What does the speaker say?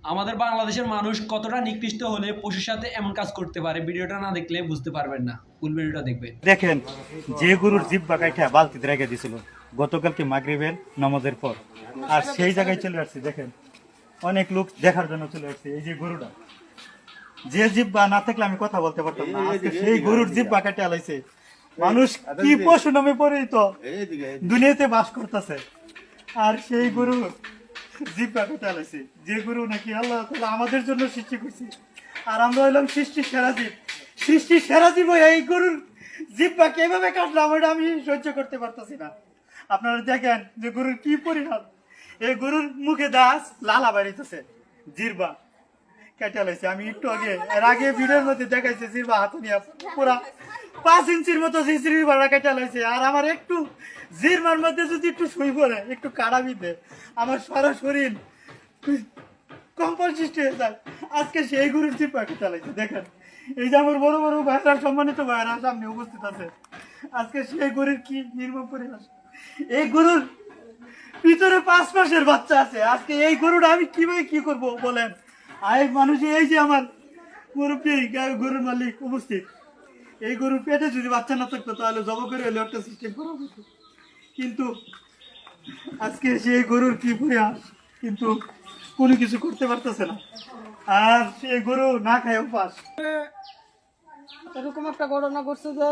আমাদের বাংলাদেশের মানুষ কতটা নিকৃষ্ট হলে পশুর সাথে এমন কাজ করতে পারে, ভিডিওটা না দেখলে বুঝতে পারবেন না। ফুল ভিডিওটা দেখবেন। দেখেন যে গরুর জিব্বা কাইটা বালতিতে রেখে দিয়েছিল গতকালকে মাগরিবের নামাজের পর, আর সেই জায়গায় চলে আসছে। দেখেন অনেক লোক দেখার জন্য চলে আসছে। এই যে গরুটা, যে জিব্বা না থাকলে আমি কথা বলতে পারতাম না, আজকে সেই গরুর জিব্বা কাটে আলাইছে। মানুষ কি পশু নামে পরিচিত দুনিয়াতে বাস করতেছে, আর সেই গরু জিব্বা কাটে আলাইছে। যে গরু নাকি আল্লাহ তাআলা আমাদের জন্য সৃষ্টি করছে, আর আমরা হইলাম সৃষ্টির সেরা জীব। সৃষ্টির সেরা জীব এই গরুর জিব্বা কিভাবে কাটলাম ওটা আমি সহ্য করতে পারতেছি না। আপনারা দেখেন যে গরুর কি পরিণাম। এই গরুর মুখে দাস লালা বাড়িতেছে, জিরবা কেটে লাইছে। আমি একটু এর আগে ভিডিওর মধ্যে দেখাইছে জিরবা হাতে নিয়ে পুরা 5 ইঞ্চির মতো জিরবাটা কেটে লাইছে। আর আমার একটু জিরবার মধ্যে যদি একটু শুই পড়ে, একটু কাড়া বিধে, আমার সারা শরীর কম্পন সৃষ্টি হয়ে যায়। আজকে সেই গরুর জিব্বা কেটে লাইছে। দেখেন এই যে আমার বড় বড় ভাইরা, সম্মানিত ভাইরা সামনে উপস্থিত আছে, আজকে সেই গরুর কি নির্মম পরিবেশ। এই গরুর ভিতরে 5 মাসের বাচ্চা আছে। আজকে এই গরুটা আমি কিভাবে কি করব বলেন। আর মানুষ, এই যে আমার মুরব্বী গরুর মালিক উপস্থিত, এই গরুর পেটে যদি বাচ্চা না থাকতো তাহলে জব করে হলে একটা সিস্টেম করা হতো। কিন্তু আজকে সেই গরুর কি পরিহাস, কিন্তু কোনো কিছু করতে পারতেছে না। আর সেই গরু না খায় উপাস। এরকম একটা ঘটনা ঘটছে যে